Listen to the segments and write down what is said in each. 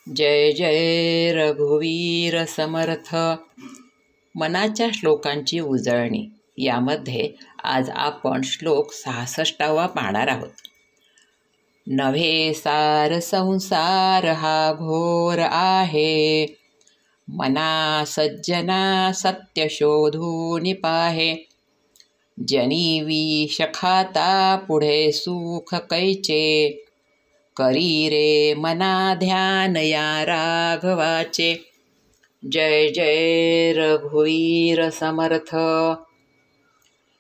जय जय रघुवीर समर्थ. मनाच्या श्लोकांची उजळणी यामध्ये आज आपण श्लोक 66वा पाहणार आहोत. नव्हे सार संसार हा घोर आहे, मना सज्जना सत्य शोधून पाहे. जनी विष खाता पुढे सुख कैचे, करी रे मना ध्यान या राघवाचे. जय जय रघुवीर समर्थ.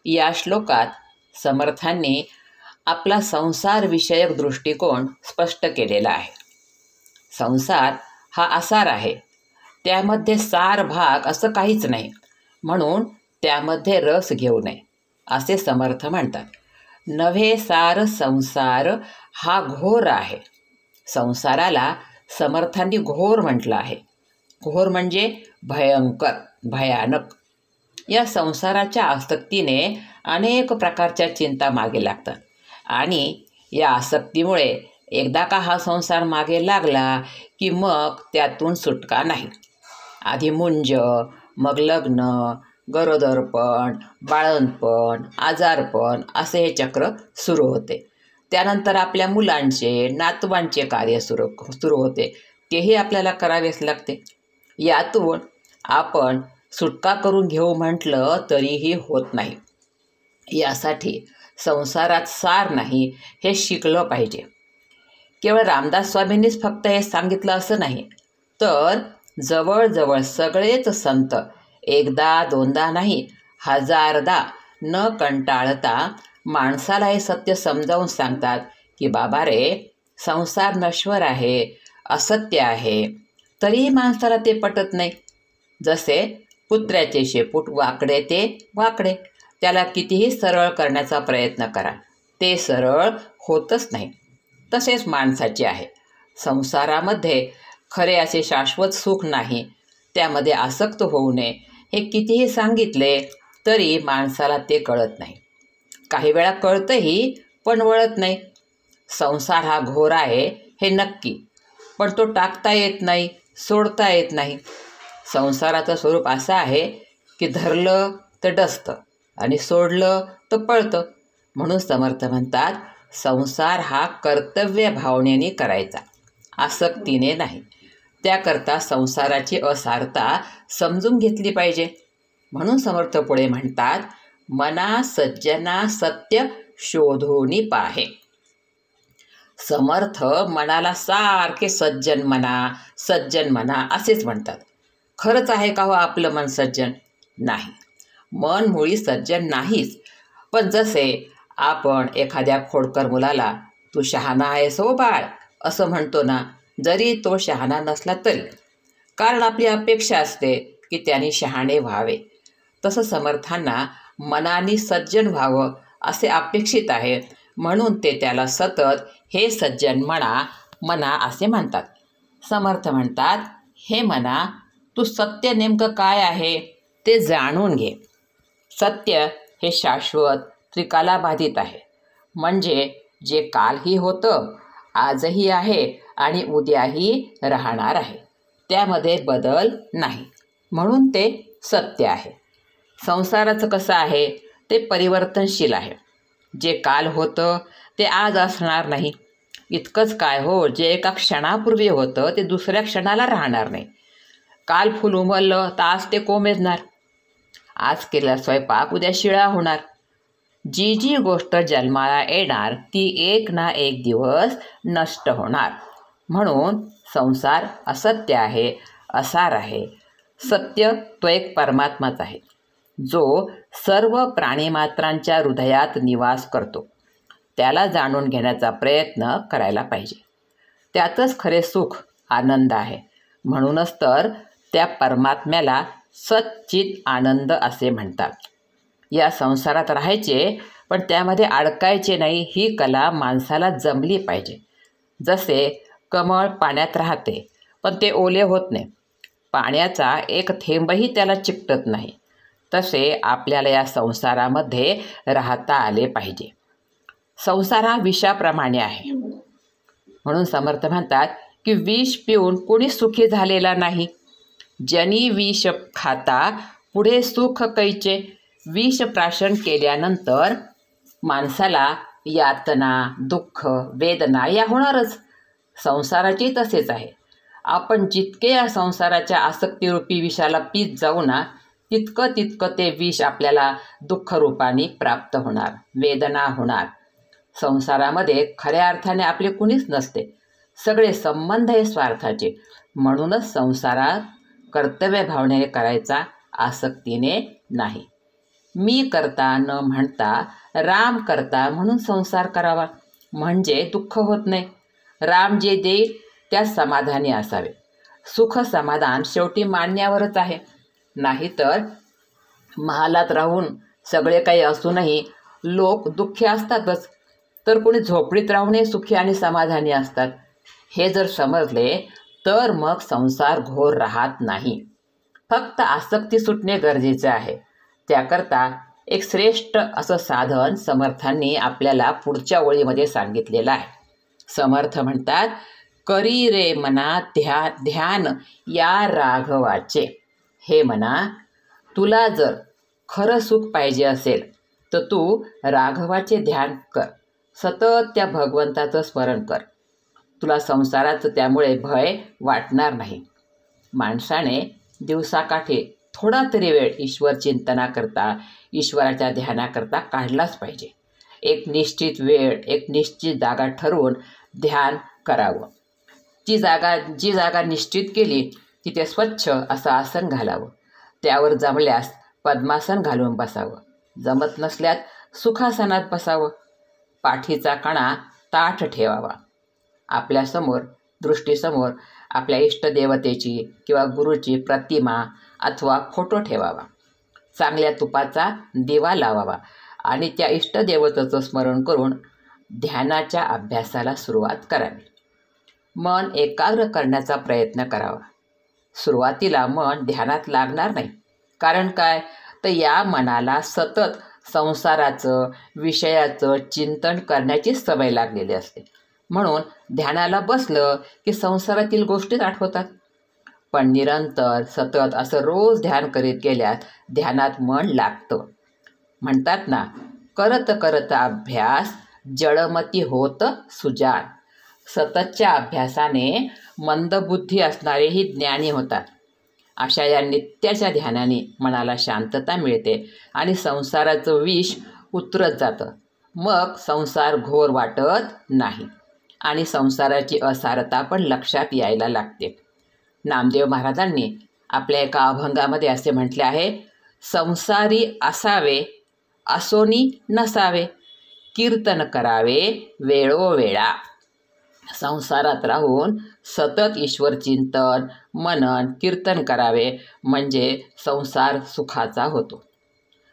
या श्लोकात समर्थांनी आपला संसार विषयक दृष्टिकोन स्पष्ट केलेला आहे. संसार हा आसार आहे, त्यामध्ये सार भाग असं काहीच नाही, म्हणून त्यामध्ये रस घेऊ नये असे समर्थ म्हणतात. नव्हे सार संसार हा घोर आहे. संसाराला समर्थांनी घोर म्हटलं आहे. घोर म्हणजे भयंकर, भयानक. या संसाराच्या आसक्तीने अनेक प्रकारच्या चिंता मागे लागतात आणि या आसक्तीमुळे एकदा का हा संसार मागे लागला की मग त्यातून सुटका नाही. आधी मुंज, मग लग्न, गरोदरपण, बाळंतपण, आजारपण असे हे चक्र सुरू होते. त्यानंतर आपल्या मुलांचे, नातवांचे कार्य सुरू होते, तेही आपल्याला करावेच लागते. यातून आपण सुटका करून घेऊ म्हटलं तरीही होत नाही. यासाठी संसारात सार नाही हे शिकलं पाहिजे. केवळ रामदास स्वामींनीच फक्त हे सांगितलं असं नाही, तर जवळजवळ सगळेच संत एकदा दोनदा नाही, हजारदा न कंटाळता माणसाला हे सत्य समजावून सांगतात की बाबा रे, संसार नश्वर आहे, असत्य आहे. तरीही माणसाला ते पटत नाही. जसे कुत्र्याचे शेपूट वाकडे ते वाकडे, त्याला कितीही सरळ करण्याचा प्रयत्न करा, ते सरळ होतच नाही. तसेच माणसाचे आहे. संसारामध्ये खरे असे शाश्वत सुख नाही, त्यामध्ये आसक्त होऊ नये हे कितीही सांगितले तरी माणसाला ते कळत नाही. काही वेळा कळतंही पण वळत नाही. संसार हा घोर आहे हे नक्की, पण तो टाकता येत नाही, सोडता येत नाही. संसाराचं स्वरूप असं आहे की धरलं तर डसतं आणि सोडलं तर पळतं. म्हणून समर्थ म्हणतात, संसार हा कर्तव्य भावनेने करायचा, आसक्तीने नाही. त्याकरता संसाराची असारता समजून घेतली पाहिजे. म्हणून समर्थ पुढे म्हणतात, मना सज्जना सत्य शोधून पाहे. समर्थ मनाला सारखे सज्जन म्हणा असेच म्हणतात. खरंच आहे का हो आपलं मन सज्जन? नाही, मन मुळी सज्जन नाहीच. पण जसे आपण एखाद्या खोडकर मुलाला तू शहाणा आहेस हो बाळ असं म्हणतो ना, जरी तो शहाणा नसला तरी, कारण आपली अपेक्षा असते की त्याने शहाणे व्हावे. तसं समर्थांना मनाने सज्जन व्हावं असे अपेक्षित आहे, म्हणून ते त्याला सतत हे सज्जन मना असे म्हणतात. समर्थ म्हणतात, हे मना, तू सत्य नेमकं काय आहे ते जाणून घे. सत्य हे शाश्वत, त्रिकालाबाधित आहे. म्हणजे जे कालही होतं, आजही आहे आणि उद्याही राहणार आहे, त्यामध्ये बदल नाही, म्हणून ते सत्य आहे. संसाराचं कसं आहे, ते परिवर्तनशील आहे. जे काल होतं ते आज असणार नाही. इतकंच काय हो, जे एका क्षणापूर्वी होतं ते दुसऱ्या क्षणाला राहणार नाही. काल फुल उमललं तर आज ते कोमेजणार. आज केलेला स्वयंपाक उद्या शिळा होणार. जी जी गोष्ट जन्माला येणार ती एक ना एक दिवस नष्ट होणार. म्हणून संसार असत्य आहे, असार आहे. सत्य तो एक परमात्माच आहे, जो सर्व प्राणीमात्रांच्या हृदयात निवास करतो. त्याला जाणून घेण्याचा प्रयत्न करायला पाहिजे. त्यातच खरे सुख, आनंद आहे. म्हणूनच तर त्या परमात्म्याला सच्चित आनंद असे म्हणतात. या संसारात राहायचे, पण त्यामध्ये अडकायचे नाही, ही कला माणसाला जमली पाहिजे. जसे कमळ पाण्यात राहते, पण ते ओले होत नाही, पाण्याचा एक थेंबही त्याला चिकटत नाही, तसे आपल्याला या संसारामध्ये राहता आले पाहिजे. संसार हा विषाप्रमाणे आहे. म्हणून समर्थ म्हणतात की विष पिऊन कुणी सुखी झालेला नाही. जनी विष खाता पुढे सुख कैचे. विष प्राशन केल्यानंतर माणसाला यातना, दुःख, वेदना या होणारच. संसाराची तसेच आहे. आपण जितके या संसाराच्या आसक्तीरूपी विषाला पीत जाऊ ना, तितकं ते विष आपल्याला दुःखरूपाने प्राप्त होणार, वेदना होणार. संसारामध्ये खऱ्या अर्थाने आपले कुणीच नसते. सगळे संबंध हे स्वार्थाचे. म्हणूनच संसारात कर्तव्य भावनेने करायचा, आसक्तीने नाही. मी करता न म्हणता राम करता म्हणून संसार करावा, म्हणजे दुःख होत नाही. राम जे देईल त्यात समाधानी असावे. सुख समाधान शेवटी मानण्यावरच आहे. नाहीतर महालात राहून सगळे काही असूनही लोक दुःखी असतातच, तर कोणी झोपडीत राहूनही सुखी आणि समाधानी असतात. हे जर समजले तर मग संसार घोर राहत नाही. फक्त आसक्ती सुटणे गरजेचे आहे. त्याकरता एक श्रेष्ठ असं साधन समर्थांनी आपल्याला पुढच्या ओळीमध्ये सांगितलेलं आहे. समर्थ म्हणतात, करी रे मना ध्यान या राघवाचे. हे मना, तुला जर खरं सुख पाहिजे असेल तर तू राघवाचे ध्यान कर. सतत त्या भगवंताचं स्मरण कर. तुला संसाराचं त्यामुळे भय वाटणार नाही. माणसाने दिवसाकाठी थोडा तरी वेळ ईश्वर चिंतनाकरता, ईश्वराच्या ध्यानाकरता काढलाच पाहिजे. एक निश्चित वेळ, एक निश्चित जागा ठरवून ध्यान करावं. जी जागा निश्चित केली तिथे स्वच्छ असं आसन घालावं. त्यावर जमल्यास पद्मासन घालून बसावं. जमत नसल्यास सुखासनात बसावं. पाठीचा कणा ताठ ठेवावा. आपल्यासमोर, दृष्टीसमोर आपल्या इष्टदेवतेची किंवा गुरुची प्रतिमा अथवा फोटो ठेवावा. चांगल्या तुपाचा दिवा लावावा आणि त्या इष्टदेवतेचं स्मरण करून ध्यानाच्या अभ्यासाला सुरुवात करावी. मन एकाग्र करण्याचा प्रयत्न करावा. सुरुवातीला मन ध्यानात लागणार नाही. कारण काय, तर या मनाला सतत संसाराचं, विषयाचं चिंतन करण्याची सवय लागलेली असते. म्हणून ध्यानाला बसलं की संसारातील गोष्टीच आठवतात. पण निरंतर सतत असं रोज ध्यान करीत गेल्यास ध्यानात मन लागतं. म्हणतात ना, करत करत अभ्यास जडमती होत सुजान. सततच्या अभ्यासाने मंदबुद्धी असणारेही ज्ञानी होतात. अशा या नित्याच्या ध्यानाने मनाला शांतता मिळते आणि संसाराचं विष उतरत जातं. मग संसार घोर वाटत नाही आणि संसाराची असारता पण लक्षात यायला लागते. नामदेव महाराजांनी आपल्या एका अभंगामध्ये असे म्हटले आहे, संसारी असावे असोनी नसावे, कीर्तन करावे वेळोवेळा. संसारात राहून सतत ईश्वर चिंतन, मनन, कीर्तन करावे म्हणजे संसार सुखाचा होतो.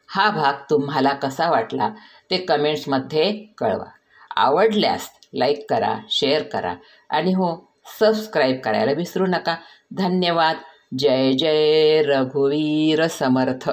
हा भाग तुम्हाला कसा वाटला ते कमेंट्समध्ये कळवा. आवडल्यास लाईक करा, शेअर करा आणि हो, सबस्क्राईब करायला विसरू नका. धन्यवाद. जय जय रघुवीर समर्थ.